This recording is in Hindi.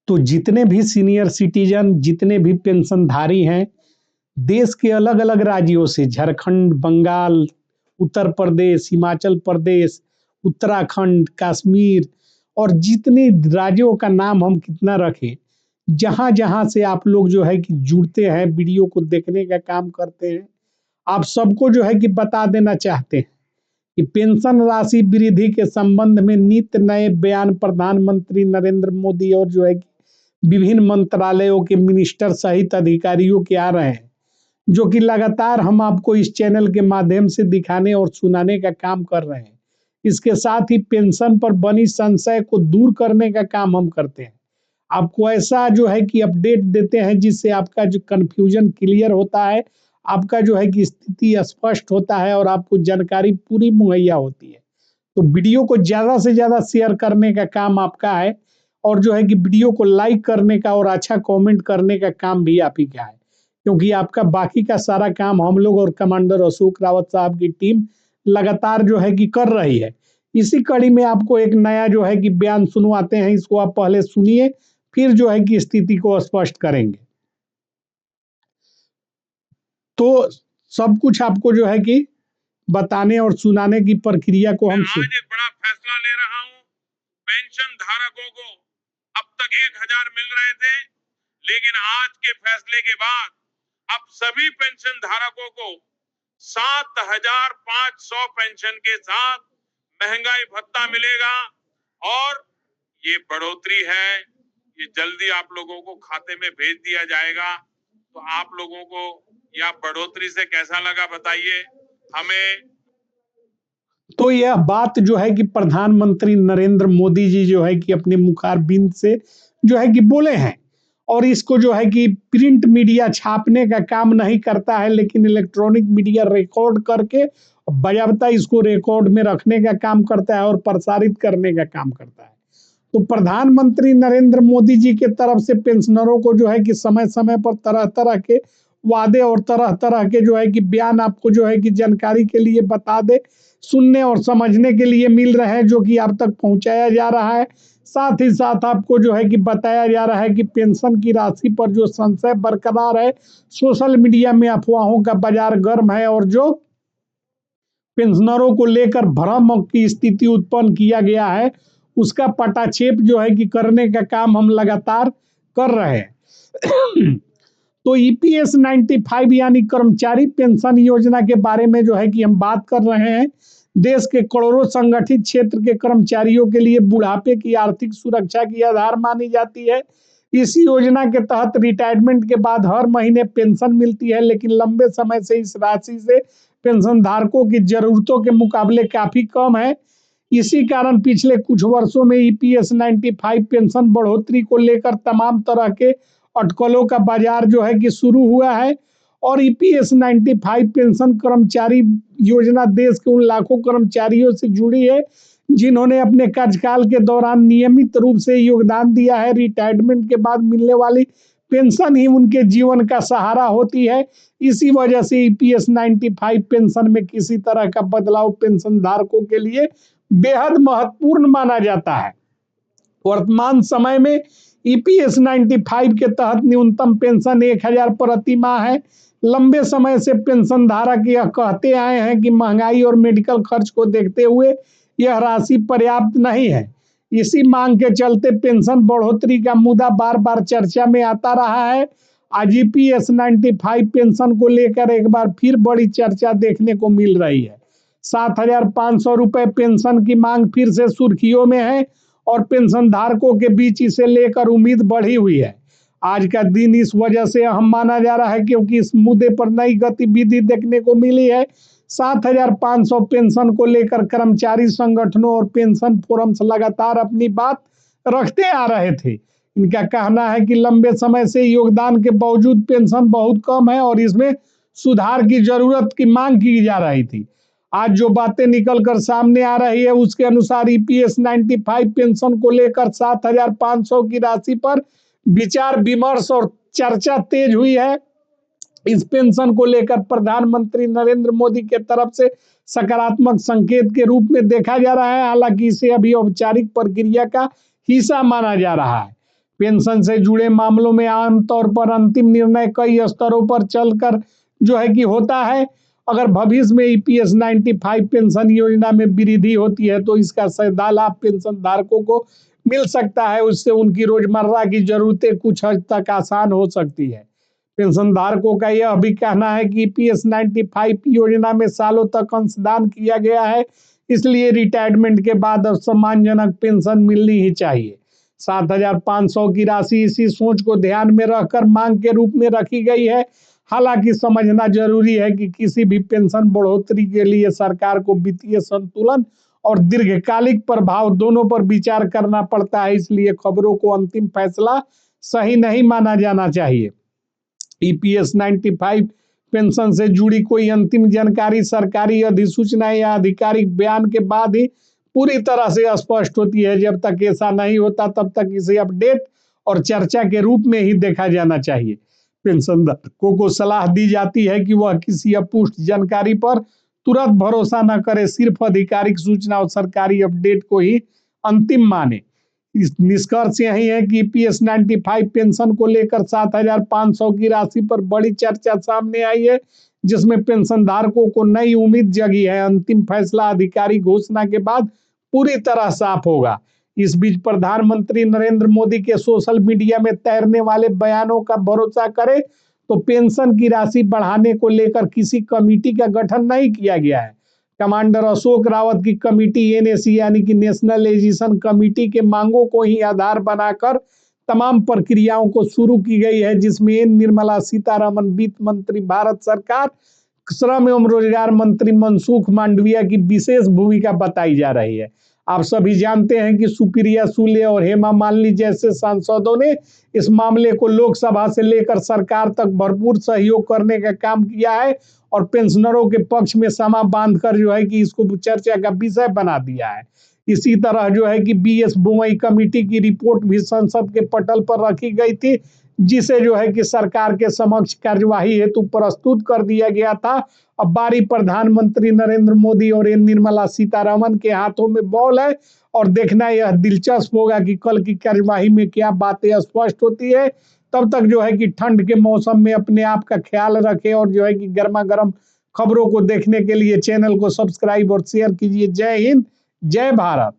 तो जितने भी सीनियर सिटीजन, जितने भी पेंशनधारी हैं, देश के अलग-अलग राज्यों से झारखंड, बंगाल, उत्तर प्रदेश, हिमाचल प्रदेश, उत्तराखंड, कश्मीर और जितने राज्यों का नाम हम कितना रखें, जहाँ-जहाँ से आप लोग जो है कि जुड़ते हैं, वीडियो को देखने का काम करते हैं, आप सबको जो है कि बता देना चाहते हैं कि पेंशन राशि वृद्धि के संबंध में नित्य नए बयान प्रधानमंत्री नरेंद्र मोदी और जो है कि विभिन्न मंत्रालयों के मिनिस्टर सहित अधिकारियों के आ रहे हैं, जो कि लगातार हम आपको इस चैनल के माध्यम से दिखाने और सुनाने का काम कर रहे हैं। इसके साथ ही पेंशन पर बनी संशय को दूर करने का काम हम करते हैं। आपको ऐसा जो है कि अपडेट देते हैं जिससे आपका जो कन्फ्यूजन क्लियर होता है, आपका जो है कि स्थिति स्पष्ट होता है और आपको जानकारी पूरी मुहैया होती है। तो वीडियो को ज़्यादा से ज़्यादा शेयर करने का काम आपका है और जो है कि वीडियो को लाइक करने का और अच्छा कमेंट करने का काम भी आप ही का है, क्योंकि आपका बाकी का सारा काम हम लोग और कमांडर अशोक रावत साहब की टीम लगातार जो है कि कर रही है। इसी कड़ी में आपको एक नया जो है कि बयान सुनवाते हैं, इसको आप पहले सुनिए, फिर जो है कि स्थिति को स्पष्ट करेंगे। तो सब कुछ आपको जो है कि बताने और सुनाने की प्रक्रिया को हम आज एक बड़ा फैसला ले रहा हूं। पेंशन धारकों को अब तक 1000 मिल रहे थे, लेकिन आज के फैसले के बाद अब सभी पेंशन धारकों को 7500 पेंशन के साथ महंगाई भत्ता मिलेगा और ये बढ़ोतरी है, ये जल्दी आप लोगों को खाते में भेज दिया जाएगा। तो आप लोगों को यह बढ़ोतरी से कैसा लगा बताइए हमें। तो यह बात जो है कि प्रधानमंत्री नरेंद्र मोदी जी जो है कि अपने मुखारबिंद से जो है कि बोले हैं और इसको जो है कि प्रिंट मीडिया छापने का काम नहीं करता है, लेकिन इलेक्ट्रॉनिक मीडिया रिकॉर्ड करके बाकायदा इसको रिकॉर्ड में रखने का काम करता है और प्रसारित करने का काम करता है। तो प्रधानमंत्री नरेंद्र मोदी जी के तरफ से पेंशनरों को जो है कि समय-समय पर तरह-तरह के वादे और तरह-तरह के जो है कि बयान आपको जो है कि जानकारी के लिए बता दे, सुनने और समझने के लिए मिल रहे हैं, जो कि आप तक पहुंचाया जा रहा है। साथ ही साथ आपको जो है कि बताया जा रहा है कि पेंशन की राशि पर जो संशय बरकरार है, सोशल मीडिया में अफवाहों का बाजार गर्म है और जो पेंशनरों को लेकर भ्रम की स्थिति उत्पन्न किया गया है, उसका पटाक्षेप जो है कि करने का काम हम लगातार कर रहे हैं। तो ईपीएस 95 यानी कर्मचारी पेंशन योजना के बारे में जो है कि हम बात कर रहे हैं। देश के करोड़ों संगठित क्षेत्र के कर्मचारियों के लिए बुढ़ापे की आर्थिक सुरक्षा की आधार मानी जाती है। इस योजना के तहत रिटायरमेंट के बाद हर महीने पेंशन मिलती है, लेकिन लंबे समय से इस राशि से पेंशन धारकों की जरूरतों के मुकाबले काफी कम है। इसी कारण पिछले कुछ वर्षों में ईपीएस 95 पेंशन बढ़ोतरी को लेकर तमाम तरह के अटकलों का बाजार जो है कि शुरू हुआ है और ईपीएस 95 पेंशन कर्मचारी योजना देश के उन लाखों कर्मचारियों से जुड़ी है जिन्होंने अपने कार्यकाल के दौरान नियमित रूप से योगदान दिया है। रिटायरमेंट के बाद मिलने वाली पेंशन ही उनके जीवन का सहारा होती है। इसी वजह से ईपीएस 95 पेंशन में किसी तरह का बदलाव पेंशन धारकों के लिए बेहद महत्वपूर्ण माना जाता है। वर्तमान समय में ईपीएस 95 के तहत न्यूनतम पेंशन 1000 प्रति माह है। लंबे समय से पेंशन धारक यह कहते आए हैं कि महंगाई और मेडिकल खर्च को देखते हुए यह राशि पर्याप्त नहीं है। इसी मांग के चलते पेंशन बढ़ोतरी का मुद्दा बार बार चर्चा में आता रहा है। आज ईपीएस 95 पेंशन को लेकर एक बार फिर बड़ी चर्चा देखने को मिल रही है। 7500 रुपए पेंशन की मांग फिर से सुर्खियों में है और पेंशन धारकों के बीच इसे लेकर उम्मीद बढ़ी हुई है। आज का दिन इस वजह से अहम माना जा रहा है क्योंकि इस मुद्दे पर नई गतिविधि देखने को मिली है। 7500 पेंशन को लेकर कर्मचारी संगठनों और पेंशन फोरम्स लगातार अपनी बात रखते आ रहे थे। इनका कहना है कि लंबे समय से योगदान के बावजूद पेंशन बहुत कम है और इसमें सुधार की जरूरत की मांग की जा रही थी। आज जो बातें निकल कर सामने आ रही है उसके अनुसार ईपीएस 95 पेंशन को लेकर 7500 की राशि पर विचार विमर्श और चर्चा तेज हुई है। इस पेंशन को लेकर प्रधानमंत्री नरेंद्र मोदी के तरफ से सकारात्मक संकेत के रूप में देखा जा रहा है। हालांकि इसे अभी औपचारिक प्रक्रिया का हिस्सा माना जा रहा है। पेंशन से जुड़े मामलों में आमतौर पर अंतिम निर्णय कई स्तरों पर चलकर जो है कि होता है। अगर भविष्य में ईपीएस 95 पेंशन योजना में वृद्धि होती है तो इसका सीधा लाभ पेंशन धारकों को मिल सकता है। उससे उनकी रोजमर्रा की जरूरतें कुछ हद तक आसान हो सकती है। पेंशन धारकों का यह भी कहना है कि ईपीएस 95 योजना में सालों तक अंशदान किया गया है, इसलिए रिटायरमेंट के बाद अब सम्मानजनक पेंशन मिलनी ही चाहिए। 7,500 की राशि इसी सोच को ध्यान में रखकर मांग के रूप में रखी गई है। हालांकि समझना जरूरी है कि किसी भी पेंशन बढ़ोतरी के लिए सरकार को वित्तीय संतुलन और दीर्घकालिक प्रभाव दोनों पर विचार करना पड़ता है, इसलिए खबरों को अंतिम फैसला सही नहीं माना जाना चाहिए। ईपीएस 95 पेंशन से जुड़ी कोई अंतिम जानकारी सरकारी अधिसूचना या आधिकारिक बयान के बाद ही पूरी तरह से स्पष्ट होती है। जब तक ऐसा नहीं होता तब तक इसे अपडेट और चर्चा के रूप में ही देखा जाना चाहिए। पेंशनधारकों को सलाह दी जाती है कि वह किसी अपुष्ट जानकारी पर तुरंत भरोसा न करे, सिर्फ आधिकारिक सूचना और सरकारी अपडेट को ही अंतिम माने। इस निष्कर्ष यही है कि ईपीएस 95 पेंशन को लेकर 7,500 की राशि पर बड़ी चर्चा सामने आई है, जिसमें पेंशन धारकों को नई उम्मीद जगी है। अंतिम फैसला आधिकारिक घोषणा के बाद पूरी तरह साफ होगा। इस बीच प्रधानमंत्री नरेंद्र मोदी के सोशल मीडिया में तैरने वाले बयानों का भरोसा करें तो पेंशन की राशि बढ़ाने को लेकर किसी कमेटी का गठन नहीं किया गया है। कमांडर अशोक रावत की कमेटी एनएसी यानी कि नेशनल एजुकेशन कमेटी के मांगों को ही आधार बनाकर तमाम प्रक्रियाओं को शुरू की गई है, जिसमें निर्मला सीतारमण वित्त मंत्री भारत सरकार, श्रम एवं रोजगार मंत्री मनसुख मांडविया की विशेष भूमिका बताई जा रही है। आप सभी जानते हैं कि सुप्रिया सुले और हेमा मालिनी जैसे सांसदों ने इस मामले को लोकसभा से लेकर सरकार तक भरपूर सहयोग करने का काम किया है और पेंशनरों के पक्ष में समा बांधकर जो है कि इसको चर्चा का विषय बना दिया है। इसी तरह जो है कि बीएस बोमई कमेटी की रिपोर्ट भी संसद के पटल पर रखी गई थी, जिसे जो है कि सरकार के समक्ष कार्यवाही हेतु प्रस्तुत कर दिया गया था। अब बारी प्रधानमंत्री नरेंद्र मोदी और निर्मला सीतारमण के हाथों में बॉल है और देखना यह दिलचस्प होगा कि कल की कार्यवाही में क्या बातें स्पष्ट होती है। तब तक जो है कि ठंड के मौसम में अपने आप का ख्याल रखें और जो है कि गर्मा गर्म खबरों को देखने के लिए चैनल को सब्सक्राइब और शेयर कीजिए। जय हिंद, जय भारत।